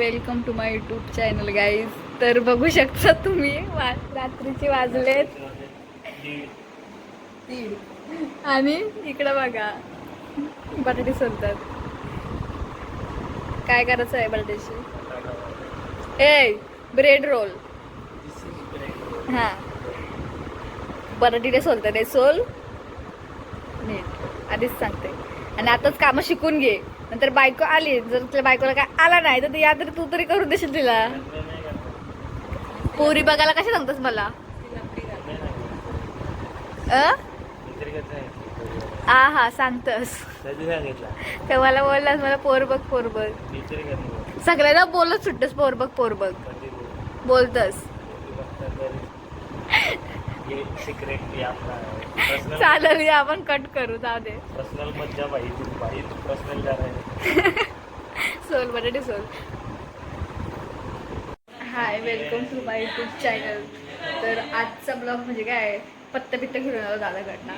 Welcome to my YouTube channel guys. तर बघू शकता तुम्ही रात्रीचे वाजलेत 3 आणि इकडं बघा बटाटे सोलतात. काय करायचं आहे बटाट्याशी? Bread roll. हां, बटाटे सोलतात. ते सोल नीट आधीच सांगते. आणि आताच कामं शिकून घे, नंतर बायको आली, जर तुला बायकोला काय आला नाही तर या तरी तू तरी करून देशील तिला. पोरी बघायला कशा सांगतस मला? हा सांगतस तर मला बोललास मला पोर बघ सगळ्यांना बोलत सुटतस पोर बघ बोलतस. चालेल आपण कट करू, जाऊ दे. पर्सनल मज्जा भाई तू पर्सनल जा रहा है. सोल बटाटे सोल. Hi, welcome to my YouTube channel. तर आजचा ब्लॉग म्हणजे काय, पत्ता घेऊन आलो दादाकडनं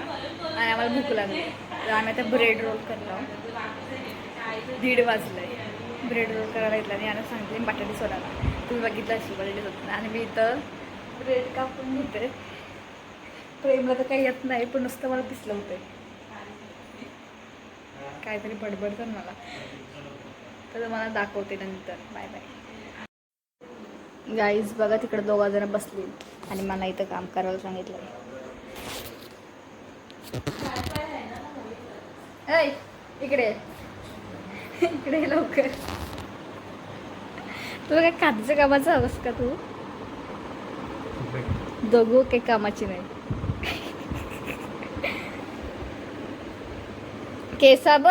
आणि आम्हाला भूक लागली तर आम्ही आता ब्रेड रोल करलो. 1:30 वाजलंय. ब्रेड रोल करायला घेतला आणि यानं सांगितले बटाटे सोलायला. तुम्ही बघितलं असेल बटाटे सोलताना. आणि मी इथं ब्रेड कापून घेते. प्रेमला तर काही येत नाही, पण नुसतं मला पिसलं होतं. काहीतरी बडबड कर मला, तर मला दाखवते नंतर. Bye bye guys. बघा तिकडे 2 जण बसली आणि मला इथं काम करायला सांगितलं. इकडे लवकर. तुला काय खाद्याच्या कामाचं हवंस का? तू दोघं काही कामाची नाही. केसा बघ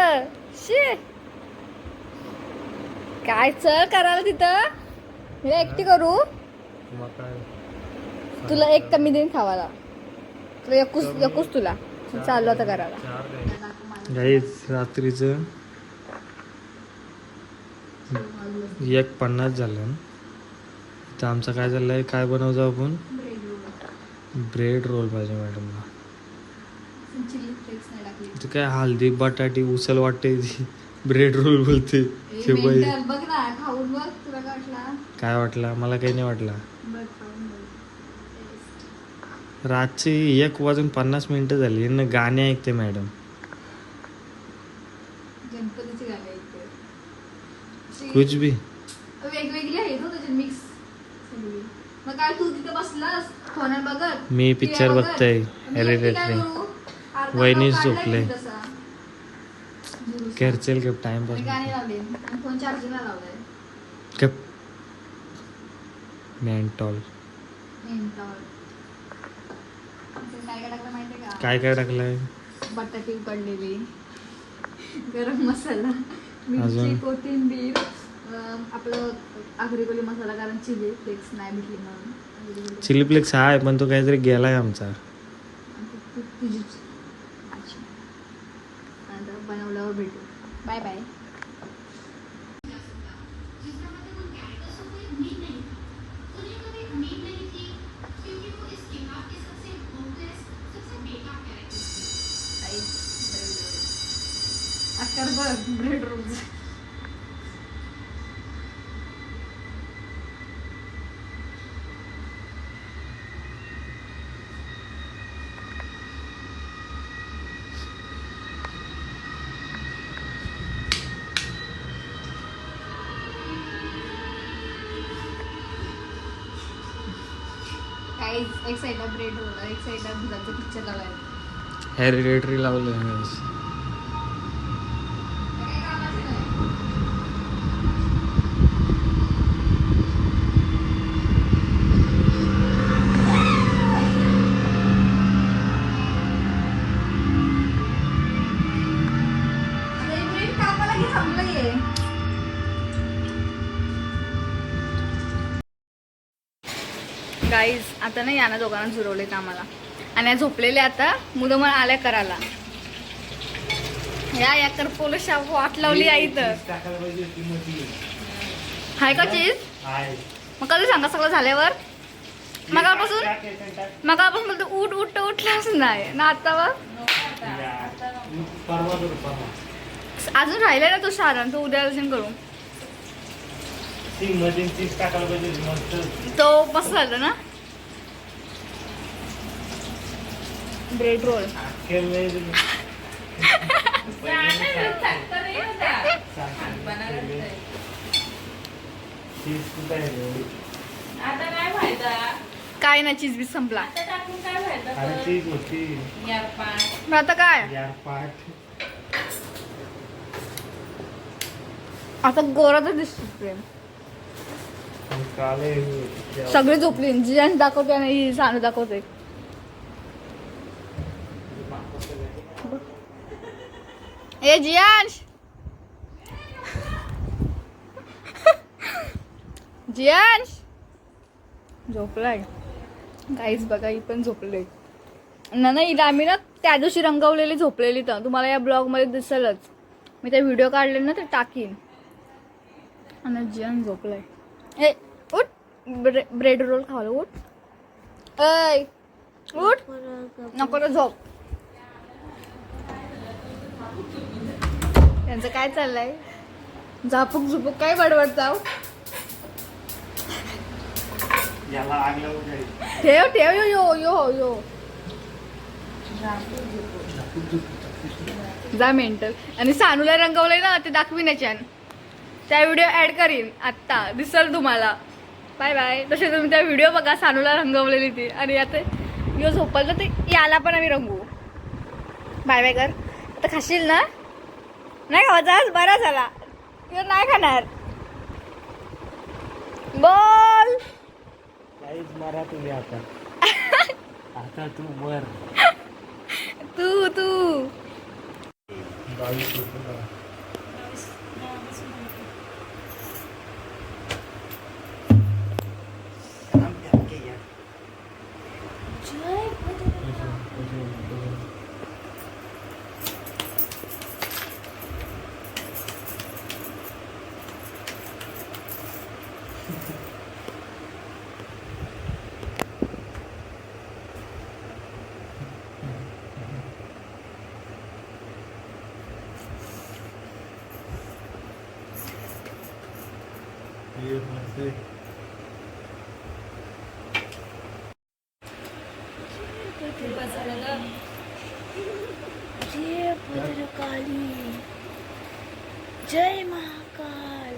काय चल करायला तिथं. मी एकटी करू? तुला एक कमी देईन खावाला. तुला एकूच तुला चालू आता करायला. रात्रीचं 1:50 झालं. तर आमचं काय चाललंय, काय बनवतो आपण? ब्रेड रोल पाहिजे मॅडमला. तू काय हल्दी बटाटी उचल वाटते ती ब्रेड रोल बोलते. बघ ना, खाऊन बघ. तुला काय वाटला? काय वाटला? मला काही नाही वाटला. रातची 1:50 झाली. यांना गाणे ऐकते मॅडम. गणपतीची गाणी ऐकते. कुछ भी वेगवेगळी आहेत हो त्याच्यात मिक्स सगळी. मग काय तू तिथे बसलास फोन बघत? मी पिक्चर बघतोय हेरिडेटरी. वहिनी झोपले. करचेल का टाइमपास. गाणी लावले, फोन चार्जिंगला लावलाय. कप मेंटॉल. काय काय टाकलंय? बटाटे उकडलेले, गरम मसाला, मिरची, कोथिंबीर, आपलं आगरी मसाला, कारण चिली फ्लेक्स नाही भेटली म्हणून. चिली फ्लेक्स आहे पण तो काहीतरी गेलाय आमचा. बनवल्यावर भेटू. Bye bye. आकार बघ ब्रेड रोल. एक साईडला ब्रेड रोल, एक साईडला दुधाचं पिक्चर लावायचं. हेरिडेटरी लावलं. गाईज आता नाही, याना दोघांना झुरवले कामाला आणि या झोपलेले आता मुलं मला आल्या करायला. या कर पोलिस वाट लावली आई. तर हाय का चीज? मग कधी सांगा सगळं झाल्यावर? मगापासून बोलतो उठलाच नाही ना. आता अजून राहिलाय ना तो सारण, तो उद्या करू. मध्ये चीज टाकायला पाहिजे मस्त. तो मस्त झाला ना ब्रेड रोल. काय ना चीज बी संपला. चीज होती मग आता काय यार पाठ. आता गोराच दिसतो प्रेम. काले सगळी झोपली. जियांश दाखवते आणि ही सानू दाखवते. ए जियांश जियांश झोपलाय काहीच बघा. ही पण झोपले ना. हिला आम्ही ना त्या दिवशी रंगवलेली झोपलेली तर तुम्हाला या ब्लॉग मध्ये दिसेलच. मी ते व्हिडिओ काढले ना ते टाकीन. आणि जियान झोपलाय. ए उठ ब्रेड रोल खावलं. उठ ऐ उठ नको तर झोप. त्यांचं काय चाललंय झापूक झुपूक काय बडबडताव. याला आग लावून ठेव ठेव यो यो यो यो जा मेंटल. आणि सानूला रंगवलंय ना ते दाखविण्याच्या त्या व्हिडिओ ऍड करीन आत्ता दिसल तुम्हाला. Bye bye. तसे तुम्ही त्या व्हिडिओ बघा सानूला रंगवलेली ती. आणि आता यो झोपल तर ते याला पण आम्ही रंगवू. बाय बाय कर. आता खाशील ना. नाही खावायचा बरा झाला. यो नाही खाणार. बोल काहीच मारा तुम्ही आता. आता तू मर. तू तू 22 रुपये. जय भद्रकाली जय महाकाल.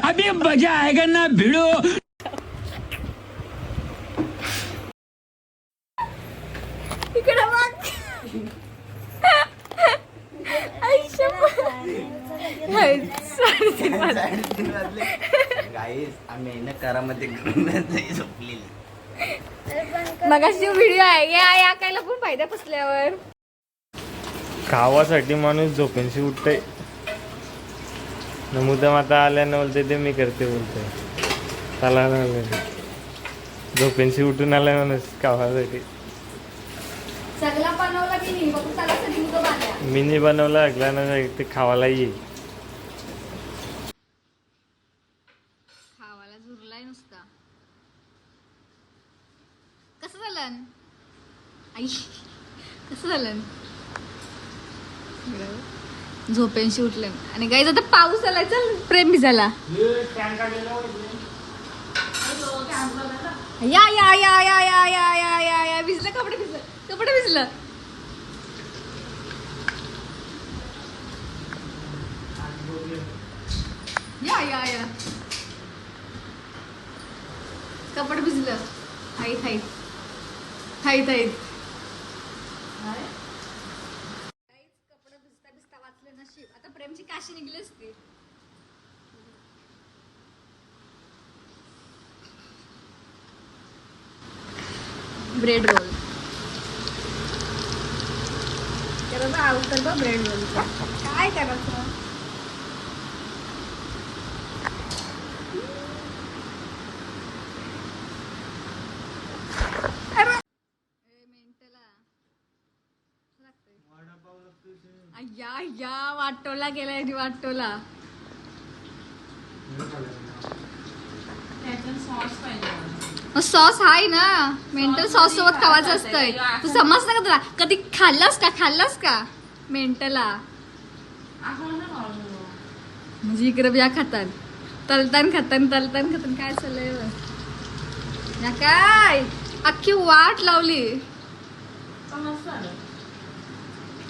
अभी मजा आएगा ना भिड़ो. इकडे बघ. मगाशी व्हिडिओ आहे या कायला पण फायदा पुसल्यावर. खावासाठी माणूस झोपेंशी उठते. मुद्दाम आता आल्यानं बोलते ते मी करते बोलते. त्याला झोपेंशी उठून आलाय माणूस खावासाठी. सगळा बनवला की नाही बघ त्याला सगळी तो बांधला. मिनी बनवला लागला ना ते खावाला येईल. खावाला झुरलाय नुसता. कसं झालं आई कसं झालं. झोपेंशी उठलं आणि गाईज आता पाऊस आलाय. चल प्रेम भिजायला. या या या या या या या या या भिजलं. कपडे भिजलं. कपडे भिजलं. या या या कपडे भिजलं. हाईत हाईत हाईत हाईत. कपडे भिजता भिजता वाचले नशीब. आता प्रेमची काशी निघली असती. ब्रेड रोल करायचं आवडतं बघ. ब्रेड रोल काय करायचं. या या वाटोला गेलाय वाटोला. त्याच्यात सॉस पाहिजे. सॉस हाय ना, मेंटल सॉस सोबत खावायचं असतंय. तू समजतं का तुला? कधी खाल्लास का मेंटला? म्हणजे इकडे या खातात, तलतान काय चाललंय या काय अख्खी वाट लावली,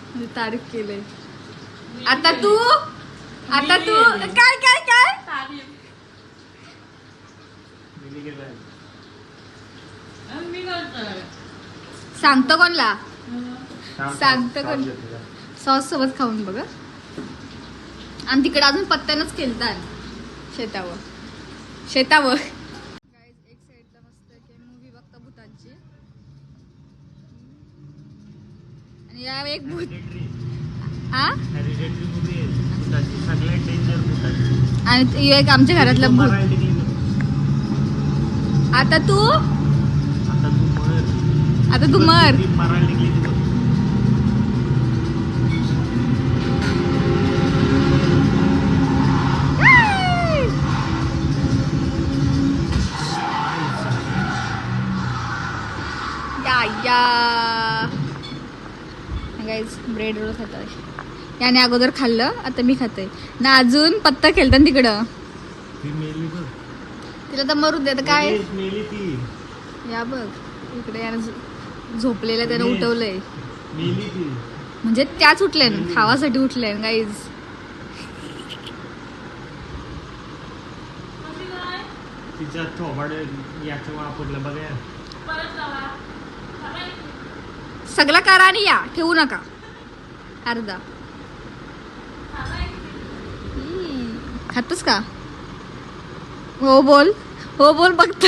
म्हणजे तारीफ केलंय. आता तू काय काय काय सांगतो कोणला? सांगतो कोण? सॉस सोबत खाऊन बघ. आणि तिकडे अजून पत्त्यानच खेळतात शेतावर. एक साईडला मस्त मूवी बघता भूतांची. आणि या एक भूत आणि एक आमच्या घरातलं भूत. आता तू मर. गाईज ब्रेड रोल खात आहे. याने अगोदर खाल्लं, आता मी खाते ना. अजून पत्ता खेळतात तिकडं. तिला तर मरू दे काय. या बघ इकडे यानं झोपलेलं, त्यानं उठवलंय. म्हणजे त्याच उठले खावासाठी उठले गाईज. सगळा करा आणि या, ठेवू नका अर्धा. खातोस का? हो बोल फक्त.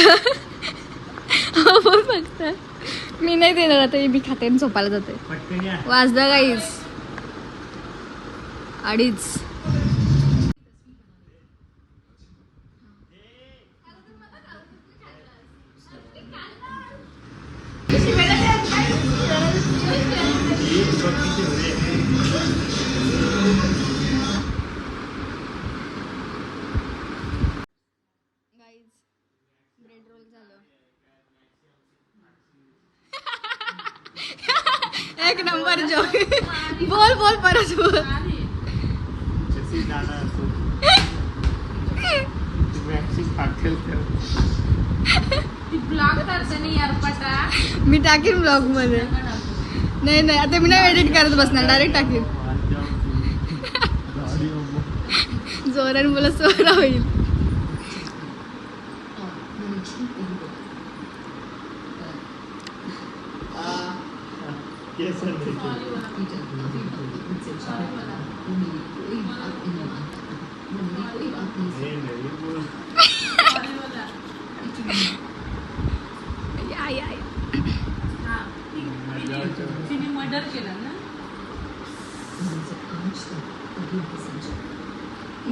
हो बोल फक्त. मी नाही देणार आता, मी खाते आणि झोपायला जाते. Vajda guys 2:30. ब्रेड रोल झालं. एक नंबर जोक. बोल परत बोल. मी टाकीन ब्लॉग मध्ये. नाही आता मी नाही एडिट करत बसणार, डायरेक्ट टाकीन. जोराने मला सोहरा होईल.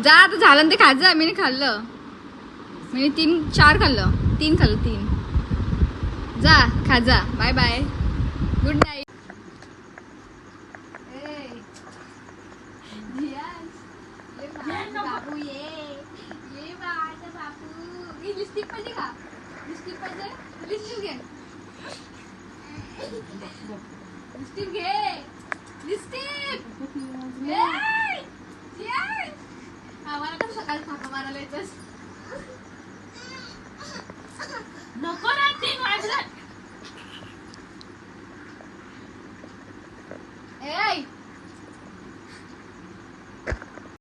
जा आता झालं ते खायचं. मी नाही खाल्लं, मी 3-4 खाल्लं. 3 खाल्लं. जा खा जा. Bye bye, good night. बाबू ये बाबू. लिपस्टिक पाहिजे का? लिपस्टिक पाहिजे? लिपस्टिक घे. आम्हाला पण सकाळी थापा मारायला येतच. नको ना, 3 वाजले.